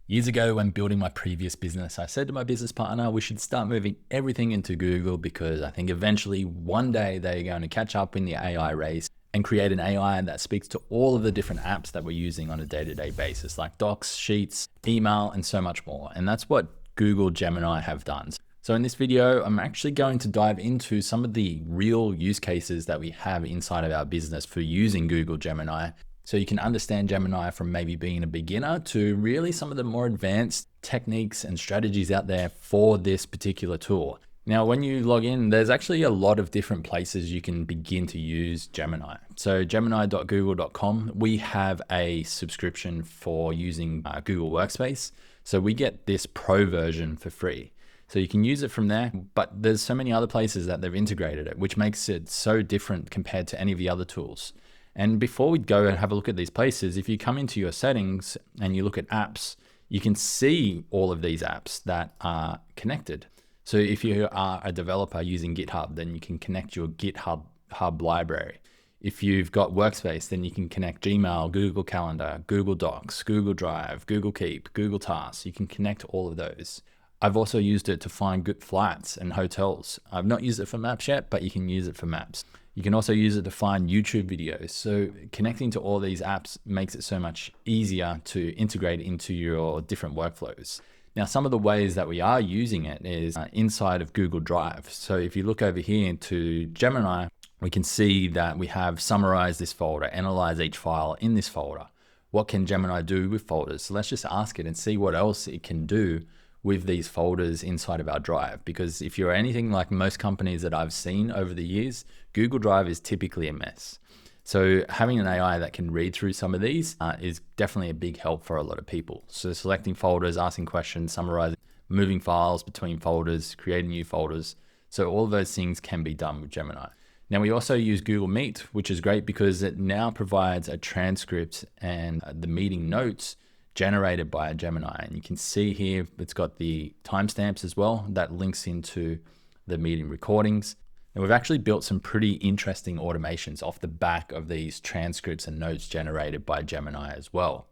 Years ago, when building my previous business, I said to my business partner, we should start moving everything into Google because I think eventually one day they're going to catch up in the AI race and create an AI that speaks to all of the different apps that we're using on a day-to-day basis, like Docs, Sheets, email, and so much more. And that's what Google Gemini have done. So in this video, I'm actually going to dive into some of the real use cases that we have inside of our business for using Google Gemini. So you can understand Gemini from maybe being a beginner to really some of the more advanced techniques and strategies out there for this particular tool. Now, when you log in, there's actually a lot of different places you can begin to use Gemini. So gemini.google.com, we have a subscription for using Google Workspace. So we get this pro version for free. So you can use it from there, but there's so many other places that they've integrated it, which makes it so different compared to any of the other tools. And before we go and have a look at these places, if you come into your settings and you look at apps, you can see all of these apps that are connected. So if you are a developer using GitHub, then you can connect your GitHub Hub library. If you've got Workspace, then you can connect Gmail, Google Calendar, Google Docs, Google Drive, Google Keep, Google Tasks. You can connect all of those. I've also used it to find good flights and hotels. I've not used it for maps yet, but you can use it for maps. You can also use it to find YouTube videos. So connecting to all these apps makes it so much easier to integrate into your different workflows. Now, some of the ways that we are using it is inside of Google Drive. So if you look over here to Gemini, we can see that we have summarized this folder, analyze each file in this folder. What can Gemini do with folders? So let's just ask it and see what else it can do with these folders inside of our Drive. Because if you're anything like most companies that I've seen over the years, Google Drive is typically a mess. So having an AI that can read through some of these is definitely a big help for a lot of people. So selecting folders, asking questions, summarizing, moving files between folders, creating new folders. So all of those things can be done with Gemini. Now we also use Google Meet, which is great because it now provides a transcript and the meeting notes generated by a Gemini. And you can see here, it's got the timestamps as well that links into the meeting recordings. And we've actually built some pretty interesting automations off the back of these transcripts and notes generated by Gemini as well.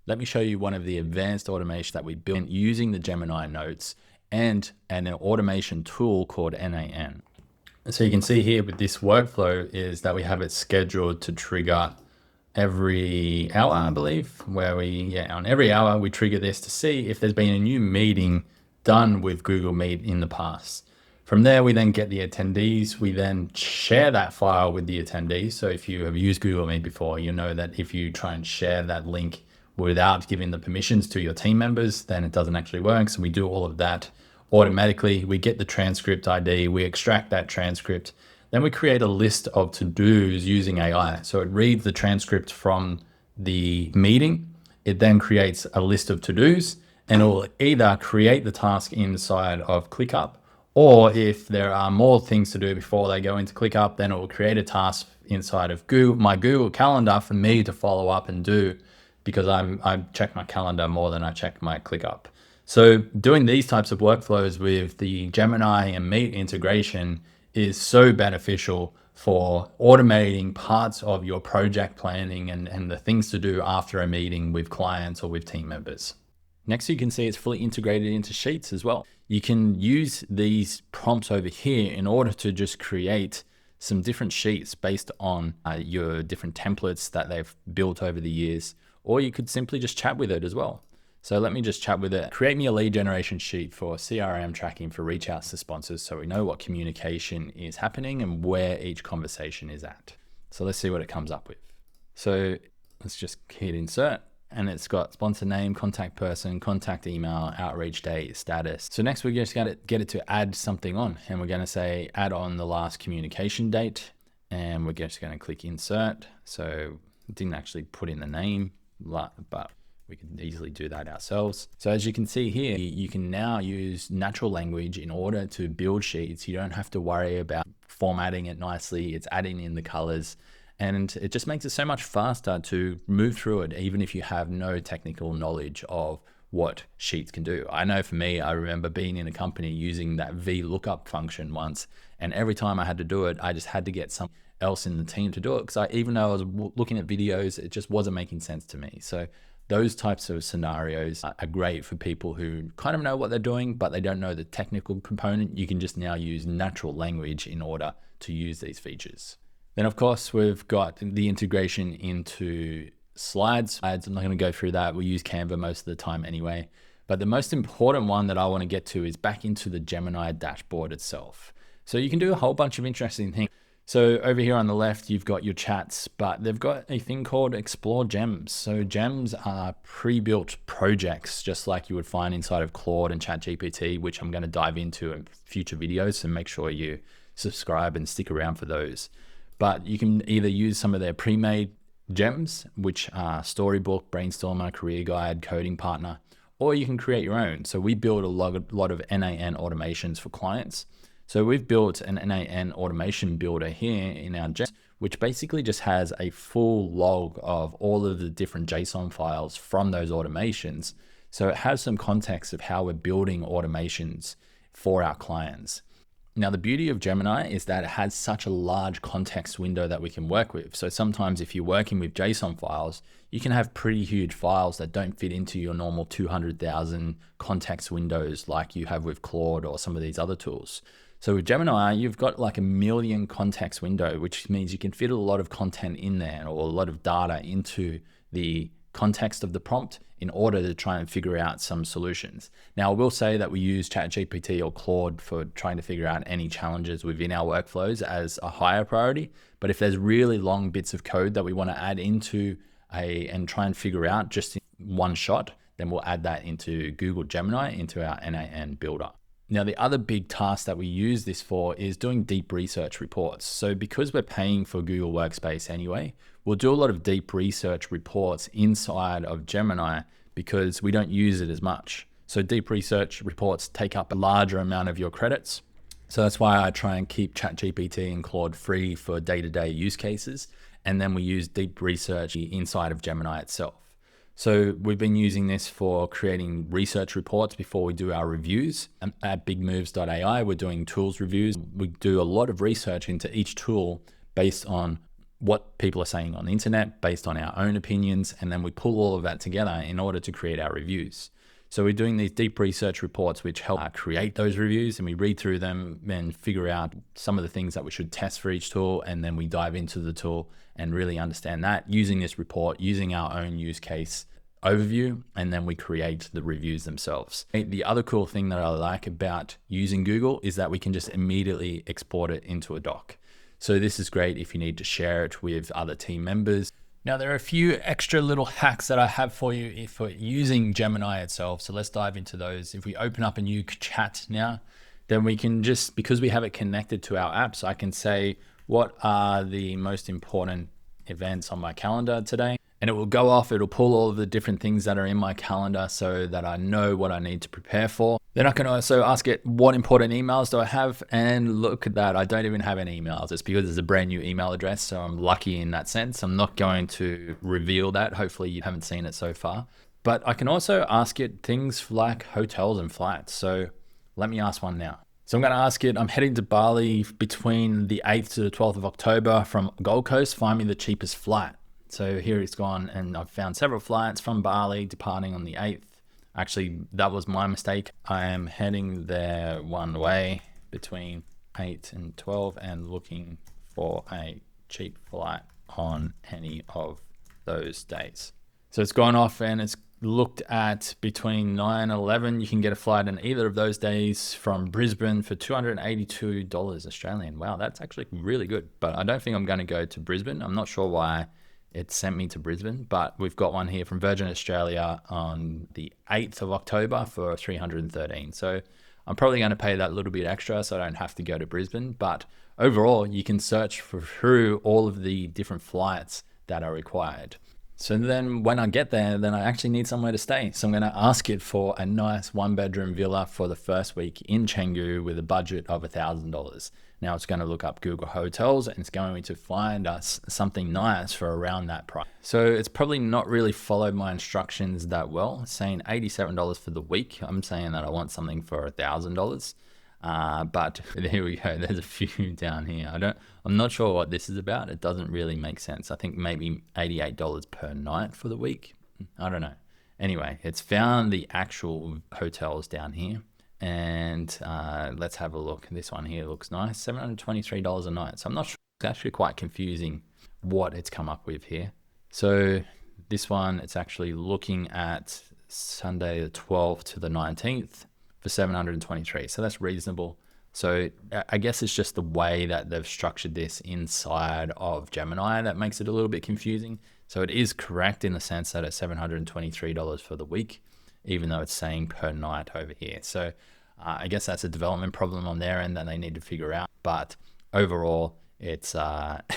Let me show you one of the advanced automations that we built using the Gemini notes and an automation tool called NAN. So you can see here with this workflow is that we have it scheduled to trigger every hour, I believe, where on every hour we trigger this to see if there's been a new meeting done with Google Meet in the past. From there, we then get the attendees. We then share that file with the attendees. So if you have used Google Meet before, you know that if you try and share that link without giving the permissions to your team members, then it doesn't actually work. So we do all of that automatically. We get the transcript ID, we extract that transcript. Then we create a list of to-dos using AI. So it reads the transcript from the meeting. It then creates a list of to-dos and it will either create the task inside of ClickUp, or if there are more things to do before they go into ClickUp, then it will create a task inside of my Google Calendar for me to follow up and do, because I check my calendar more than I check my ClickUp. So doing these types of workflows with the Gemini and Meet integration is so beneficial for automating parts of your project planning and the things to do after a meeting with clients or with team members. Next, you can see it's fully integrated into Sheets as well. You can use these prompts over here in order to just create some different sheets based on your different templates that they've built over the years, or you could simply just chat with it as well. So let me just chat with it. Create me a lead generation sheet for CRM tracking for reach outs to sponsors so we know what communication is happening and where each conversation is at. So let's see what it comes up with. So let's just hit insert, and it's got sponsor name, contact person, contact email, outreach date, status. So next we're just going to get it to add something on, and we're going to say add on the last communication date, and we're just going to click insert. So it didn't actually put in the name, but we can easily do that ourselves. So as you can see here, you can now use natural language in order to build sheets. You don't have to worry about formatting it nicely. It's adding in the colors, and it just makes it so much faster to move through it, even if you have no technical knowledge of what Sheets can do. I know for me, I remember being in a company using that VLOOKUP function once, and every time I had to do it, I just had to get someone else in the team to do it, because even though I was looking at videos, it just wasn't making sense to me. So Those types of scenarios are great for people who kind of know what they're doing, but they don't know the technical component. You can just now use natural language in order to use these features. Then of course, we've got the integration into slides. I'm not going to go through that. We use Canva most of the time anyway. But the most important one that I want to get to is back into the Gemini dashboard itself. So you can do a whole bunch of interesting things. So over here on the left, you've got your chats, but they've got a thing called Explore Gems. So gems are pre-built projects, just like you would find inside of Claude and ChatGPT, which I'm going to dive into in future videos. So make sure you subscribe and stick around for those. But you can either use some of their pre-made gems, which are Storybook, Brainstormer, Career Guide, Coding Partner, or you can create your own. So we build a lot of NAN automations for clients. So we've built an NAN automation builder here in our gems, which basically just has a full log of all of the different JSON files from those automations. So it has some context of how we're building automations for our clients. Now, the beauty of Gemini is that it has such a large context window that we can work with. So sometimes if you're working with JSON files, you can have pretty huge files that don't fit into your normal 200,000 context windows like you have with Claude or some of these other tools. So with Gemini, you've got like 1 million context window, which means you can fit a lot of content in there or a lot of data into the context of the prompt in order to try and figure out some solutions. Now, I will say that we use ChatGPT or Claude for trying to figure out any challenges within our workflows as a higher priority. But if there's really long bits of code that we want to add into and try and figure out just in one shot, then we'll add that into Google Gemini, into our NAN builder. Now, the other big task that we use this for is doing deep research reports. So because we're paying for Google Workspace anyway, we'll do a lot of deep research reports inside of Gemini because we don't use it as much. So deep research reports take up a larger amount of your credits. So that's why I try and keep ChatGPT and Claude free for day-to-day use cases. And then we use deep research inside of Gemini itself. So we've been using this for creating research reports before we do our reviews. At bigmoves.ai, we're doing tools reviews. We do a lot of research into each tool based on what people are saying on the internet, based on our own opinions, and then we pull all of that together in order to create our reviews. So we're doing these deep research reports which help create those reviews, and we read through them and figure out some of the things that we should test for each tool, and then we dive into the tool and really understand that using this report, using our own use case overview, and then we create the reviews themselves. The other cool thing that I like about using Google is that we can just immediately export it into a doc. So this is great if you need to share it with other team members. Now, there are a few extra little hacks that I have for you for using Gemini itself. So let's dive into those. If we open up a new chat now, then we can just, because we have it connected to our apps, I can say, what are the most important events on my calendar today? And it will go off, it'll pull all of the different things that are in my calendar so that I know what I need to prepare for. Then I can also ask it, what important emails do I have? And look at that, I don't even have any emails. It's because it's a brand new email address, so I'm lucky in that sense. I'm not going to reveal that. Hopefully you haven't seen it so far. But I can also ask it things like hotels and flights. So let me ask one now. So I'm going to ask it, I'm heading to Bali between the 8th to the 12th of October from Gold Coast, find me the cheapest flight. So here it's gone, and I've found several flights from Bali departing on the 8th. Actually, that was my mistake. I am heading there one way between 8 and 12 and looking for a cheap flight on any of those days. So it's gone off and it's looked at between 9 and 11. You can get a flight on either of those days from Brisbane for $282 Australian. Wow, that's actually really good. But I don't think I'm going to go to Brisbane. I'm not sure why it sent me to Brisbane, but we've got one here from Virgin Australia on the 8th of October for $313. So I'm probably going to pay that little bit extra so I don't have to go to Brisbane. But overall, you can search through all of the different flights that are required. So then when I get there, then I actually need somewhere to stay. So I'm going to ask it for a nice 1-bedroom villa for the first week in Canggu with a budget of $1,000. Now it's going to look up Google Hotels and it's going to find us something nice for around that price. So it's probably not really followed my instructions that well. It's saying $87 for the week. I'm saying that I want something for $1,000. But there we go. There's a few down here. I'm not sure what this is about. It doesn't really make sense. I think maybe $88 per night for the week. I don't know. Anyway, it's found the actual hotels down here. And let's have a look. This one here looks nice, $723 a night. So I'm not sure, it's actually quite confusing what it's come up with here. So this one, it's actually looking at Sunday the 12th to the 19th for 723. So that's reasonable. So I guess it's just the way that they've structured this inside of Gemini that makes it a little bit confusing. So it is correct in the sense that it's $723 for the week, even though it's saying per night over here. So I guess that's a development problem on their end that they need to figure out. But overall, it's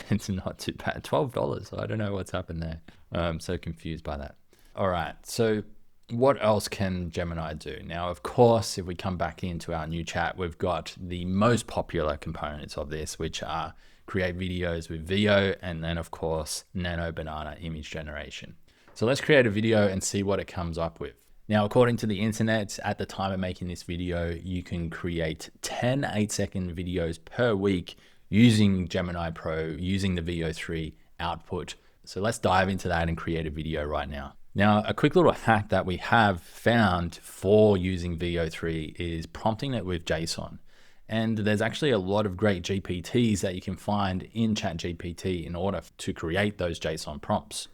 it's not too bad. $12. I don't know what's happened there. I'm so confused by that. All right. So what else can Gemini do? Now, of course, if we come back into our new chat, we've got the most popular components of this, which are create videos with VO, and then of course, Nano Banana image generation. So let's create a video and see what it comes up with. Now, according to the internet, at the time of making this video, you can create 10 8-second videos per week using Gemini Pro, using the VO3 output. So let's dive into that and create a video right now. Now, a quick little hack that we have found for using VO3 is prompting it with JSON. And there's actually a lot of great GPTs that you can find in ChatGPT in order to create those JSON prompts.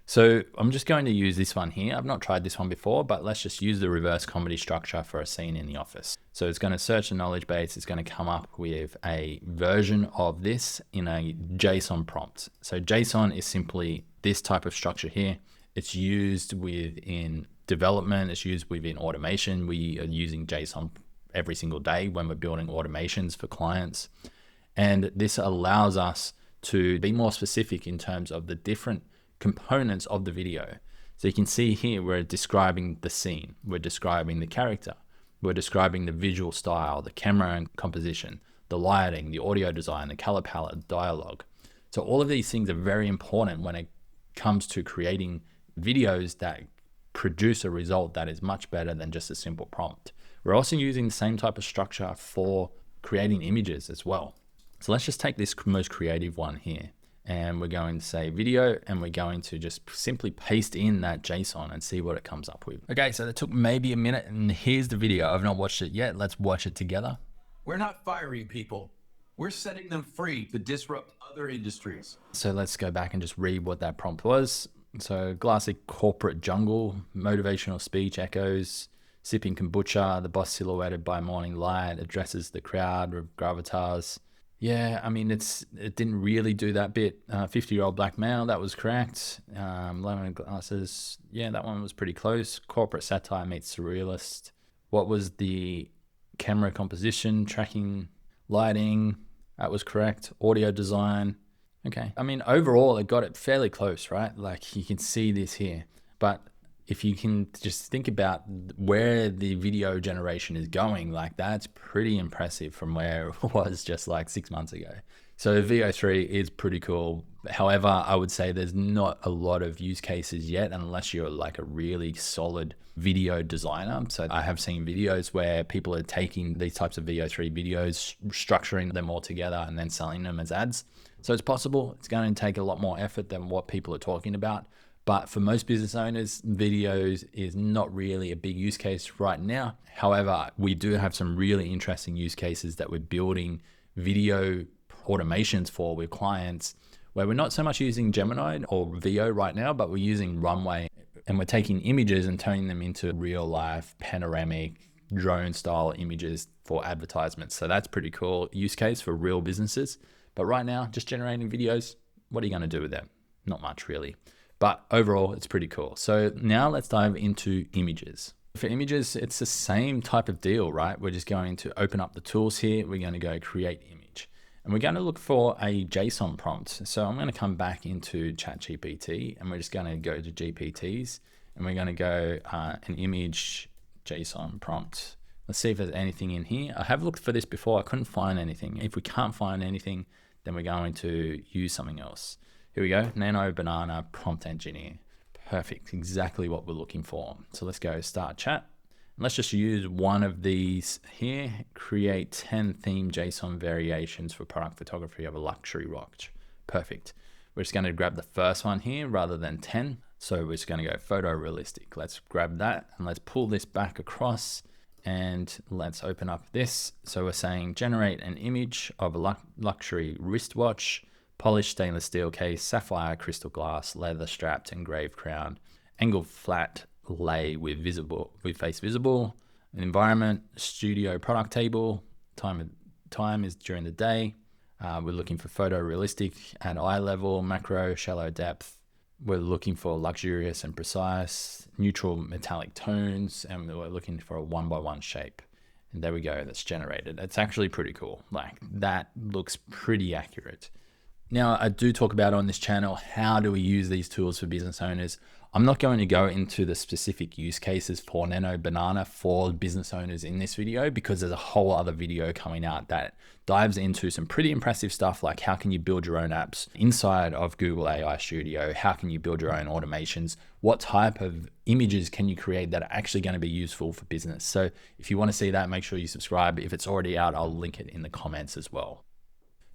So I'm just going to use this one here. I've not tried this one before, but let's just use the reverse comedy structure for a scene in the office. So it's going to search the knowledge base. It's going to come up with a version of this in a JSON prompt. So JSON is simply this type of structure here. It's used within development. It's used within automation. We are using JSON every single day when we're building automations for clients. And this allows us to be more specific in terms of the different components of the video. So you can see here, we're describing the scene, we're describing the character, we're describing the visual style, the camera and composition, the lighting, the audio design, the color palette, dialogue. So all of these things are very important when it comes to creating videos that produce a result that is much better than just a simple prompt. We're also using the same type of structure for creating images as well. So let's just take this most creative one here. And we're going to say video, and we're going to just simply paste in that JSON and see what it comes up with. Okay, so that took maybe a minute, and here's the video. I've not watched it yet. Let's watch it together. We're not firing people. We're setting them free to disrupt other industries. So let's go back and just read what that prompt was. So glassy corporate jungle, motivational speech echoes, sipping kombucha, the boss silhouetted by morning light, addresses the crowd with gravitas. Yeah, I mean, it didn't really do that bit. 50-year-old black male, that was correct. Lemon glasses, yeah, that one was pretty close. Corporate satire meets surrealist. What was the camera composition, tracking, lighting? That was correct. Audio design. Okay. I mean, overall, it got it fairly close, right? Like you can see this here. But if you can just think about where the video generation is going, like that's pretty impressive from where it was just like 6 months ago. So VO3 is pretty cool. However, I would say there's not a lot of use cases yet, unless you're like a really solid video designer. So I have seen videos where people are taking these types of VO3 videos, structuring them all together and then selling them as ads. So it's possible. It's going to take a lot more effort than what people are talking about. But for most business owners, videos is not really a big use case right now. However, we do have some really interesting use cases that we're building video automations for with clients, where we're not so much using Gemini or VO right now, but we're using Runway, and we're taking images and turning them into real life panoramic drone style images for advertisements. So that's pretty cool use case for real businesses. But right now, just generating videos, what are you going to do with them? Not much really. But overall, it's pretty cool. So now let's dive into images. For images, it's the same type of deal, right? We're just going to open up the tools here. We're going to go create image. And we're going to look for a JSON prompt. So I'm going to come back into ChatGPT, and we're just going to go to GPTs, and we're going to go an image JSON prompt. Let's see if there's anything in here. I have looked for this before. I couldn't find anything. If we can't find anything, then we're going to use something else. Here we go, Nano Banana Prompt Engineer. Perfect, exactly what we're looking for. So let's go start chat. And let's just use one of these here, create 10 theme JSON variations for product photography of a luxury watch. Perfect. We're just gonna grab the first one here rather than 10. So we're just going to go photorealistic. Let's grab that and let's pull this back across and let's open up this. So we're saying generate an image of a luxury wristwatch, polished stainless steel case, sapphire crystal glass, leather strapped engraved crown, angled flat lay with face visible, an environment, studio product table, time is during the day. We're looking for photorealistic at eye level, macro, shallow depth. We're looking for luxurious and precise, neutral metallic tones, and we're looking for a 1x1 shape. And there we go, that's generated. It's actually pretty cool. Like, that looks pretty accurate. Now, I do talk about on this channel, how do we use these tools for business owners? I'm not going to go into the specific use cases for Nano Banana for business owners in this video, because there's a whole other video coming out that dives into some pretty impressive stuff, like how can you build your own apps inside of Google AI Studio? How can you build your own automations? What type of images can you create that are actually going to be useful for business? So if you want to see that, make sure you subscribe. If it's already out, I'll link it in the comments as well.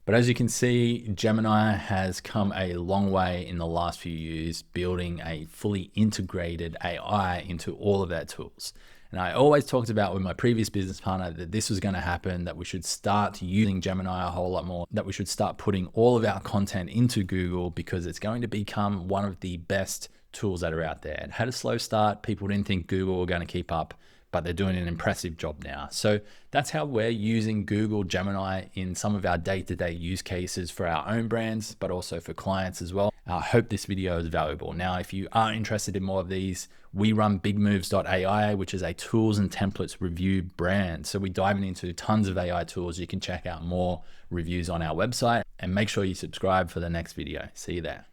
But as you can see, Gemini has come a long way in the last few years, building a fully integrated AI into all of their tools. And I always talked about with my previous business partner that this was going to happen, that we should start using Gemini a whole lot more, that we should start putting all of our content into Google, because it's going to become one of the best tools that are out there. It had a slow start. People didn't think Google were going to keep up, but they're doing an impressive job now. So that's how we're using Google Gemini in some of our day-to-day use cases for our own brands, but also for clients as well. I hope this video is valuable. Now, if you are interested in more of these, we run bigmoves.ai, which is a tools and templates review brand. So we're diving into tons of AI tools. You can check out more reviews on our website, and make sure you subscribe for the next video. See you there.